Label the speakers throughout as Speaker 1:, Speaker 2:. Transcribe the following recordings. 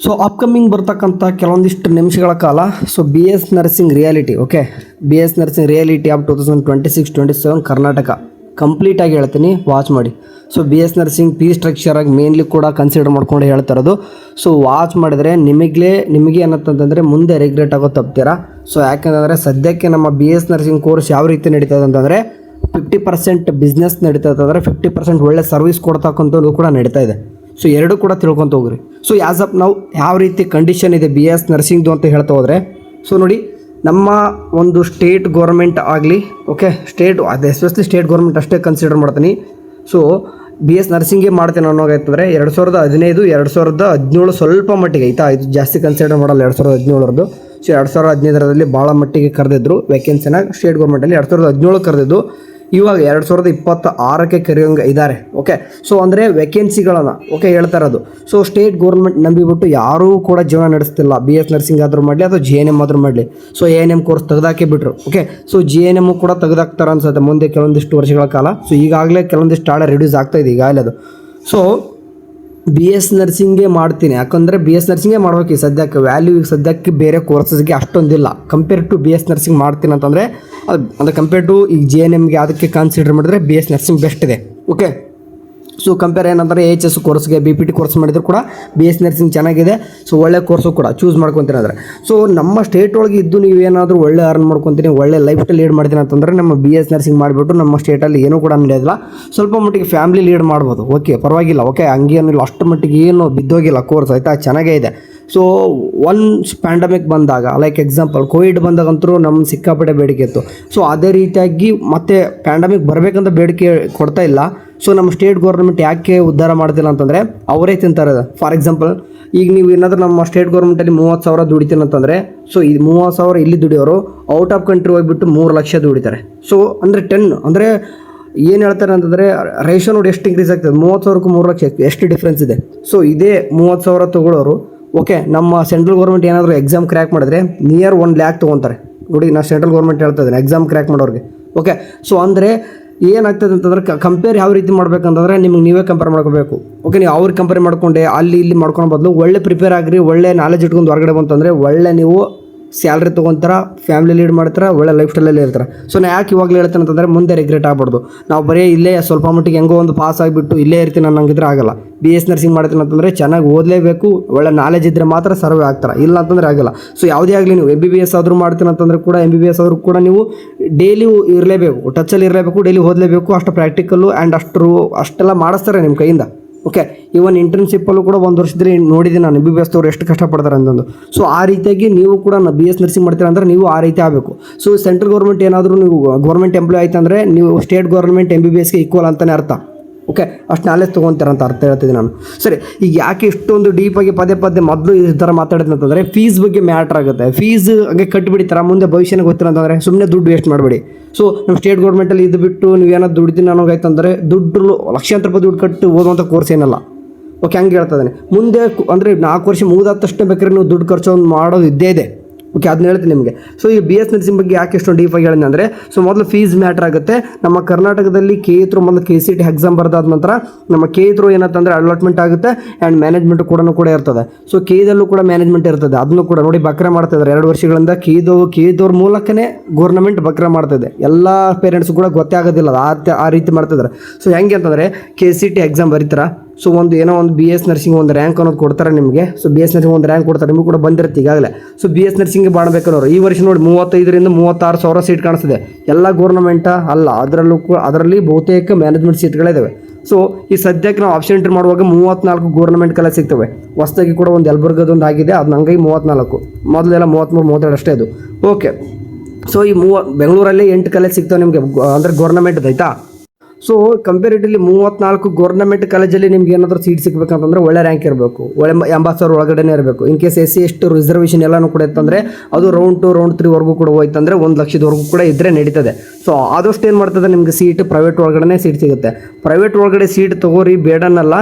Speaker 1: So upcoming ಬರ್ತಕ್ಕಂಥ ಕೆಲವೊಂದಿಷ್ಟು ನಿಮಿಷಗಳ ಕಾಲ B S nursing reality B S nursing reality of 2026-27 Karnataka ಕಂಪ್ಲೀಟಾಗಿ ಹೇಳ್ತೀನಿ, ವಾಚ್ ಮಾಡಿ. ಬಿ ಎಸ್ ನರ್ಸಿಂಗ್ ಫೀ ಸ್ಟ್ರಕ್ಚರಾಗಿ ಮೇನ್ಲಿ ಕೂಡ ಕನ್ಸಿಡರ್ ಮಾಡ್ಕೊಂಡು ಹೇಳ್ತಾ ಇರೋದು. ವಾಚ್ ಮಾಡಿದರೆ ನಿಮಗೆ ಏನಂತಂದರೆ ಮುಂದೆ ರಿಗ್ರೆಟ್ ಆಗೋ ತಪ್ತೀರಾ. ಯಾಕೆಂದರೆ ಸದ್ಯಕ್ಕೆ ನಮ್ಮ ಬಿ ಎಸ್ ನರ್ಸಿಂಗ್ ಕೋರ್ಸ್ ಯಾವ ರೀತಿ ನಡೀತದೆ ಅಂತಂದರೆ 50% ಬಿಸ್ನೆಸ್ ನಡೀತದೆ, ಅಂದರೆ 50% ಒಳ್ಳೆ ಸರ್ವಿಸ್ ಕೊಡ್ತಕ್ಕಂಥದ್ದು ಕೂಡ ನಡೀತಾ ಇದೆ. ಎರಡು ಕೂಡ ತಿಳ್ಕೊತ ಹೋಗ್ರಿ. ಆ್ಯಸ್ ಆಫ್ ನಾವು ಯಾವ ರೀತಿ ಕಂಡೀಷನ್ ಇದೆ ಬಿ ಎಸ್ ನರ್ಸಿಂಗ್ದು ಅಂತ ಹೇಳ್ತಾ ಹೋದರೆ, ನೋಡಿ ನಮ್ಮ ಒಂದು ಸ್ಟೇಟ್ ಗೌರ್ಮೆಂಟ್ ಆಗಲಿ, ಸ್ಟೇಟ್ ಅದು ಎಸ್ಪೆಷಲಿ ಸ್ಟೇಟ್ ಗೌರ್ಮೆಂಟ್ ಅಷ್ಟೇ ಕನ್ಸಿಡರ್ ಮಾಡ್ತೀನಿ. ಬಿ ಎಸ್ ನರ್ಸಿಂಗೇ ಮಾಡ್ತೀನಿ ಅನ್ನೋಗಾಯ್ತಂದರೆ 2015, 2017 ಸ್ವಲ್ಪ ಮಟ್ಟಿಗೆ ಇದು ಜಾಸ್ತಿ ಕನ್ಸಿಡರ್ ಮಾಡಲ್ಲ 2017ರದ್ದು. 2015ರಲ್ಲಿ ಭಾಳ ಮಟ್ಟಿಗೆ ಕರೆದಿದ್ರು ವೇಕೆನ್ಸಿನ ಸ್ಟೇಟ್ ಗೌರ್ಮೆಂಟಲ್ಲಿ. 2017 ಕರೆದಿದ್ದು, ಇವಾಗ 2026ಕ್ಕೆ ಕರೆಯೋಂಗೆ ಇದ್ದಾರೆ. ಅಂದರೆ ವೇಕೆನ್ಸಿಗಳನ್ನು ಹೇಳ್ತಾ ಇರೋದು. ಸ್ಟೇಟ್ ಗೌರ್ಮೆಂಟ್ ನಂಬಿಬಿಟ್ಟು ಯಾರೂ ಕೂಡ ಜೀವನ ನಡೆಸ್ತಿಲ್ಲ. ಬಿ ಎಸ್ ನರ್ಸಿಂಗ್ ಆದರೂ ಮಾಡಲಿ ಅಥವಾ JNM ಆದರೂ ಮಾಡಲಿ. ANM ಕೋರ್ಸ್ ತೆಗೆದಾಕೇ ಬಿಟ್ರು. JNM ಕೂಡ ತೆಗೆದಾಕ್ತಾರೆ ಅನ್ಸುತ್ತೆ ಮುಂದೆ ಕೆಲವೊಂದಿಷ್ಟು ವರ್ಷಗಳ ಕಾಲ. ಈಗಾಗಲೇ ಕೆಲವೊಂದಿಷ್ಟು ಆಳ ರಿಡ್ಯೂಸ್ ಆಗ್ತಾಯಿದೆ ಈಗಾಗಲೇ ಅದು. ಬಿ ಎಸ್ ನರ್ಸಿಂಗೇ ಮಾಡ್ತೀನಿ, ಯಾಕಂದರೆ ಬಿ ಎಸ್ ನರ್ಸಿಂಗೇ ಮಾಡ್ಬೇಕು. ಸದ್ಯಕ್ಕೆ ವ್ಯಾಲ್ಯೂ ಸದ್ಯಕ್ಕೆ ಬೇರೆ ಕೋರ್ಸಸ್ಗೆ ಅಷ್ಟೊಂದಿಲ್ಲ. Compare to B S nursing ಮಾಡ್ತೀನಿ ಅಂತಂದರೆ ಅಂದರೆ ಕಂಪೇರ್ ಟು ಈಗ JNMಗೆ ಅದಕ್ಕೆ ಕನ್ಸಿಡರ್ ಮಾಡಿದ್ರೆ ಬಿ ಎಸ್ ನರ್ಸಿಂಗ್ ಬೆಸ್ಟ್ ಇದೆ. ಕಂಪೇರ್ ಏನಂದರೆ HS ಕೋರ್ಸ್ಗೆ BPT ಕೋರ್ಸ್ ಮಾಡಿದ್ರು ಕೂಡ ಬಿ ಎಸ್ ನರ್ಸಿಂಗ್ ಚೆನ್ನಾಗಿದೆ. ಒಳ್ಳೆ ಕೋರ್ಸು ಕೂಡ ಚೂಸ್ ಮಾಡ್ಕೊತೀನಿ ಅಂದರೆ. ನಮ್ಮ ಸ್ಟೇಟ್ ಒಳಗೆ ಇದ್ದು ನೀವೇನಾದರೂ ಒಳ್ಳೆ ಅರ್ನ್ ಮಾಡ್ಕೊತೀನಿ, ಒಳ್ಳೆ ಲೈಫ್ ಸ್ಟೈಲ್ ಲೀಡ್ ಮಾಡ್ತೀನಿ ಅಂತಂದರೆ ನಮ್ಮ ಬಿ ಎಸ್ ನರ್ಸಿಂಗ್ ಮಾಡಿಬಿಟ್ಟು ನಮ್ಮ ಸ್ಟೇಟಲ್ಲಿ ಏನೂ ಕೂಡ ನಡೆಯೋದಿಲ್ಲ. ಸ್ವಲ್ಪ ಮಟ್ಟಿಗೆ ಫ್ಯಾಮಿಲಿ ಲೀಡ್ ಮಾಡ್ಬೋದು, ಪರವಾಗಿಲ್ಲ. ಹಂಗೇನಿಲ್ಲ, ಅಷ್ಟು ಮಟ್ಟಿಗೆ ಏನು ಬಿದ್ದೋಗಿಲ್ಲ ಕೋರ್ಸ್, ಆಯಿತಾ, ಚೆನ್ನಾಗೇ ಇದೆ. ಒನ್ಸ್ ಪ್ಯಾಂಡಮಿಕ್ ಬಂದಾಗ, ಲೈಕ್ ಎಕ್ಸಾಂಪಲ್ ಕೋವಿಡ್ ಬಂದಾಗಂತೂ ನಮ್ಮ ಸಿಕ್ಕಾಪಟ್ಟೆ ಬೇಡಿಕೆ ಇತ್ತು. ಅದೇ ರೀತಿಯಾಗಿ ಮತ್ತೆ ಪ್ಯಾಂಡಮಿಕ್ ಬರಬೇಕಂತ ಬೇಡಿಕೆ ಕೊಡ್ತಾ ಇಲ್ಲ. ನಮ್ಮ ಸ್ಟೇಟ್ ಗೌರ್ಮೆಂಟ್ ಯಾಕೆ ಉದ್ಧಾರ ಮಾಡ್ತಿಲ್ಲ ಅಂತಂದರೆ ಅವರೇ ತಿಂತಾರೆ. ಫಾರ್ ಎಕ್ಸಾಂಪಲ್, ಈಗ ನೀವು ಏನಾದರೂ ನಮ್ಮ ಸ್ಟೇಟ್ ಗೌರ್ಮೆಂಟಲ್ಲಿ 30,000 ದುಡಿತೀನಿ ಅಂತಂದರೆ, ಈ 30,000 ಇಲ್ಲಿ ದುಡಿಯೋರು ಔಟ್ ಆಫ್ ಕಂಟ್ರಿ ಹೋಗಿಬಿಟ್ಟು 3 ಲಕ್ಷ ದುಡಿತಾರೆ. ಅಂದರೆ 10 ಅಂದರೆ ಏನು ಹೇಳ್ತಾರೆ ಅಂತಂದರೆ ರೇಷನ್ ನೋಡಿ ಎಷ್ಟು ಇನ್ಕ್ರೀಸ್ ಆಗ್ತದೆ. 30,000ಕ್ಕೂ 3 ಲಕ್ಷ ಎಷ್ಟು ಡಿಫ್ರೆನ್ಸ್ ಇದೆ. ಇದೇ 30,000 ತೊಗೊಳ್ಳೋರು ನಮ್ಮ ಸೆಂಟ್ರಲ್ ಗೌರ್ಮೆಂಟ್ ಏನಾದರೂ ಎಕ್ಸಾಮ್ ಕ್ರ್ಯಾಕ್ ಮಾಡಿದ್ರೆ ನಿಯರ್ 1 lakh ತೊಗೊತಾರೆ. ನೋಡಿ, ನಾನು ಸೆಂಟ್ರಲ್ ಗೌರ್ಮೆಂಟ್ ಹೇಳ್ತಾ ಇದ್ದೀನಿ ಎಕ್ಸಾಮ್ ಕ್ರ್ಯಾಕ್ ಮಾಡೋರಿಗೆ. ಅಂದರೆ ಏನಾಗ್ತದೆ ಅಂತಂದ್ರೆ ಕಂಪೇರ್ ಯಾವ ರೀತಿ ಮಾಡ್ಬೇಕಂತಂದರೆ ನಿಮಗೆ ನೀವೇ ಕಂಪೇರ್ ಮಾಡ್ಕೋಬೇಕು. ನೀವು ಅವ್ರಿಗೆ ಕಂಪೇರ್ ಮಾಡ್ಕೊಂಡೆ ಅಲ್ಲಿ ಇಲ್ಲಿ ಮಾಡ್ಕೊಳೋ ಬದಲು ಒಳ್ಳೆ ಪ್ರಿಪೇರ್ ಆಗಿರಿ, ಒಳ್ಳೆ ನಾಲೆಜ್ ಇಟ್ಕೊಂಡು ಹೊರಗಡೆ ಬಂತಂದರೆ ಒಳ್ಳೆ ನೀವು ಸ್ಯಾಲ್ರಿ ತೊಗೊತಾರ, ಫ್ಯಾಮಿಲಿ ಲೀಡ್ ಮಾಡ್ತಾರೆ, ಒಳ್ಳೆ ಲೈಫ್ ಸ್ಟೈಲಲ್ಲಿ ಇರ್ತಾರೆ. ನಾನು ಯಾಕೆ ಇವಾಗಲೇ ಹೇಳ್ತೇನೆ ಅಂತಂದರೆ ಮುಂದೆ ರಿಗ್ರೆಟ್ ಆಗ್ಬಾರ್ದು. ನಾವು ಬರೀ ಇಲ್ಲೇ ಸ್ವಲ್ಪ ಮಟ್ಟಿಗೆ ಹೆಂಗೋ ಒಂದು ಪಾಸ್ ಆಗಿಬಿಟ್ಟು ಇಲ್ಲೇ ಇರ್ತೀನಿ ಅನ್ನಂಗಿದ್ರೆ ಆಗಲ್ಲ. ಬಿ ಎಸ್ ನರ್ಸಿಂಗ್ ಮಾಡ್ತೀನಿ ಅಂತಂದರೆ ಚೆನ್ನಾಗಿ ಓದಲೇಬೇಕು, ಒಳ್ಳೆ ನಾಲೆಜ್ ಇದ್ದರೆ ಮಾತ್ರ ಸರ್ವೆ ಆಗ್ತಾರೆ, ಇಲ್ಲ ಅಂತಂದರೆ ಆಗಲ್ಲ. ಯಾವುದೇ ಆಗಲಿ ನೀವು MBBS ಆದರೂ ಮಾಡ್ತೀನಿ ಅಂತಂದರೆ ಕೂಡ MBBS ಆದರೂ ಕೂಡ ನೀವು ಡೈಲಿ ಇರಲೇಬೇಕು, ಟಚಲ್ಲಿ ಇರಲೇಬೇಕು, ಡೈಲಿ ಓದಲೇಬೇಕು. ಅಷ್ಟು ಪ್ರಾಕ್ಟಿಕಲ್ಲು ಆ್ಯಂಡ್ ಅಷ್ಟೆಲ್ಲ ಮಾಡಿಸ್ತಾರೆ ನಿಮ್ಮ ಕೈಯಿಂದ. ಈವನ್ ಇಂಟರ್ನ್ಶಿಪ್ಪಲ್ಲೂ ಕೂಡ 1 ವರ್ಷದಲ್ಲಿ ನೋಡಿದ್ದೀನಿ ನಾನು MBBS ಅವ್ರು ಎಷ್ಟು ಕಷ್ಟಪಡ್ತಾರೆ ಅಂತಂದು. ಆ ರೀತಿಯಾಗಿ ನೀವು ಕೂಡ ಬಿ ಎಸ್ ನರ್ಸಿಂಗ್ ಮಾಡ್ತೀರಾ ಅಂದರೆ ನೀವು ಆ ರೀತಿ ಆಗಬೇಕು. ಸೆಂಟ್ರಲ್ ಗೌರ್ಮೆಂಟ್ ಏನಾದರೂ ನೀವು ಗೌರ್ಮೆಂಟ್ ಎಂಪ್ಲಾಯ್ ಆಯ್ತಂದರೆ ನೀವು ಸ್ಟೇಟ್ ಗೌರ್ಮೆಂಟ್ MBBSಗೆ ಈಕ್ವಲ್ ಅಂತಲೇ ಅರ್ಥ. ಅಷ್ಟು ನಾಲೆಜ್ ತೊಗೊತಾರಂತ ಅರ್ಥ ಹೇಳ್ತಿದ್ದೀನಿ ನಾನು. ಸರಿ, ಈಗ ಯಾಕೆ ಇಷ್ಟೊಂದು ಡೀಪಾಗಿ ಪದೇ ಮೊದಲು ಈ ಥರ ಮಾತಾಡಿದ್ನಂತಂದರೆ ಅಂತಂದರೆ ಫೀಸ್ ಬಗ್ಗೆ ಮ್ಯಾಟ್ರ್ ಆಗುತ್ತೆ. ಫೀಸ್ ಹಂಗೆ ಕಟ್ಟಿಬಿಡ್ತಾರ, ಮುಂದೆ ಭವಿಷ್ಯನ ಗೊತ್ತಿಲ್ಲ ಅಂತಂದರೆ ಸುಮ್ಮನೆ ದುಡ್ಡು ವೇಸ್ಟ್ ಮಾಡಬೇಡಿ. ನಮ್ಮ ಸ್ಟೇಟ್ ಗೌರ್ಮೆಂಟಲ್ಲಿ ಇದು ಬಿಟ್ಟು ನೀವೇನಾದ್ರು ದುಡ್ತೀನಿ ಅನ್ನೋಗಾಯ್ತಂದರೆ ದುಡ್ಡು ಲಕ್ಷಾಂತರ ರೂಪಾಯಿ ದುಡ್ಡು ಕಟ್ಟು ಓದುವಂಥ ಕೋರ್ಸ್ ಏನಲ್ಲ. ಹಂಗೆ ಹೇಳ್ತಾ ಇದ್ದಾನೆ. ಮುಂದೆ ಅಂದರೆ 4 ವರ್ಷ ಮುಗಿದ ತಕ್ಷಣ ಬೇಕಾದ್ರೆ ನೀವು ದುಡ್ಡು ಖರ್ಚು ಮಾಡೋದು ಇದ್ದೇ ಇದೆ. ಅದನ್ನ ಹೇಳ್ತೀನಿ ನಿಮಗೆ. ಈ ಬಿ ಎಸ್ ನರ್ಸಿಂಗ್ ಬಗ್ಗೆ ಯಾಕೆ ಎಷ್ಟೊಂದು ಡೀಪಾಗಿ ಹೇಳಿದೆ ಅಂದರೆ, ಮೊದಲು ಫೀಸ್ ಮ್ಯಾಟ್ರ್ ಆಗುತ್ತೆ. ನಮ್ಮ ಕರ್ನಾಟಕದಲ್ಲಿ KE ಥ್ರೂ ಮೊದಲು KCT ಎಕ್ಸಾಮ್ ಬರೆದಾದ ನಂತರ ನಮ್ಮ KE ಥ್ರೂ ಏನಂತಂದರೆ ಅಲಾಟ್ಮೆಂಟ್ ಆಗುತ್ತೆ ಆ್ಯಂಡ್ ಮ್ಯಾನೇಜ್ಮೆಂಟ್ ಕೂಡ ಇರ್ತದೆ. KEದಲ್ಲೂ ಕೂಡ ಮ್ಯಾನೇಜ್ಮೆಂಟ್ ಇರ್ತದೆ. ಅದನ್ನು ಕೂಡ ನೋಡಿ ಬಕ್ರ ಮಾಡ್ತಾಯಿದ್ದಾರೆ 2 ವರ್ಷಗಳಿಂದ. KEದವ್ರ ಮೂಲಕನೇ ಗೌರ್ಮೆಂಟ್ ಬಕ್ರ ಮಾಡ್ತಾಯಿದೆ. ಎಲ್ಲ ಪೇರೆಂಟ್ಸ್ ಕೂಡ ಗೊತ್ತೇ ಆಗೋದಿಲ್ಲ, ಆ ರೀತಿ ಮಾಡ್ತಿದ್ದಾರೆ. ಹೆಂಗೆ ಅಂತಂದರೆ KCT ಎಕ್ಸಾಮ್ ಬರೀತಾರ, ಏನೋ ಒಂದು ಬಿ ಎಸ್ ನರ್ಸಿಂಗ್ ಒಂದು ರ್ಯಾಂಕ್ ಅನ್ನೋದು ಕೊಡ್ತಾರೆ ನಿಮಗೆ. ಬಿ ಎಸ್ ನರ್ಸಿಂಗ್ ಒಂದು ರ್ಯಾಂಕ್ ಕೊಡ್ತಾರೆ, ನಿಮಗೂ ಕೂಡ ಬಂದಿರುತ್ತೆ ಈಗಾಗಲೇ. ಬಿ ಎಸ್ ನರ್ಸಿಂಗ್ಗೆ ಮಾಡಬೇಕನ್ನೋರು ಈ ವರ್ಷ ನೋಡಿ 35ರಿಂದ 36,000 ಸೀಟ್ ಕಾಣಿಸ್ತಿದೆ. ಎಲ್ಲ ಗೌರ್ನಮೆಂಟಾ ಅಲ್ಲ, ಅದರಲ್ಲಿ ಬಹುತೇಕ ಮ್ಯಾನೇಜ್ಮೆಂಟ್ ಸೀಟ್ಗಳಿದ್ದಾವೆ. ಈ ಸದ್ಯಕ್ಕೆ ನಾವು ಆಪ್ಷನ್ ಎಂಟ್ರಿ ಮಾಡುವಾಗ 34 ಗೌರ್ನಮೆಂಟ್ ಕಾಲೇಜ್ ಸಿಗ್ತವೆ. ಹೊಸದಾಗಿ ಕೂಡ ಒಂದು ಯಲಬುರ್ಗದೊಂದು ಆಗಿದೆ, ಅದು ಹಂಗಾಗಿ 34. ಮೊದಲೆಲ್ಲ 33, 32 ಅಷ್ಟೇ ಅದು. ಈ ಬೆಂಗಳೂರಲ್ಲಿ 8 ಕಾಲೇಜ್ ಸಿಗ್ತವೆ ನಿಮಗೆ, ಅಂದರೆ ಗೌರ್ನಮೆಂಟ್ ಆಯ್ತಾ. ಕಂಪೇರಿಟಿವ್ಲಿ 34 ಗೌರ್ನಮೆಂಟ್ ಕಾಲೇಜಲ್ಲಿ ನಿಮ್ಗೆ ಏನಾದರೂ ಸೀಟ್ ಸಿಗಬೇಕಂತಂದ್ರೆ ಒಳ್ಳೆ ರ್ಯಾಂಕ್ ಇರಬೇಕು, ಒಳ್ಳೆ 80,000 ಒಳಗಡೆ ಇರಬೇಕು. In case SC ST reservation ಎಲ್ಲನೂ ಕೂಡ ಇತ್ತಂದರೆ ಅದು ರೌಂಡ್ 2 ರೌಂಡ್ 3ವರೆಗೂ ಕೂಡ ಹೋಯ್ತಂದರೆ 1 ಲಕ್ಷದವರೆಗೂ ಕೂಡ ಇದ್ದರೆ ನಡೀತದೆ. ಆದಷ್ಟು ಏನು ಮಾಡ್ತದೆ ನಿಮಗೆ ಸೀಟ್ ಪ್ರೈವೇಟ್ ಒಳಗಡೆ ಸೀಟ್ ಸಿಗುತ್ತೆ. ಪ್ರೈವೇಟ್ ಒಳಗಡೆ ಸೀಟ್ ತೊಗೋರಿ ಬೇಡನ್ನಲ್ಲ.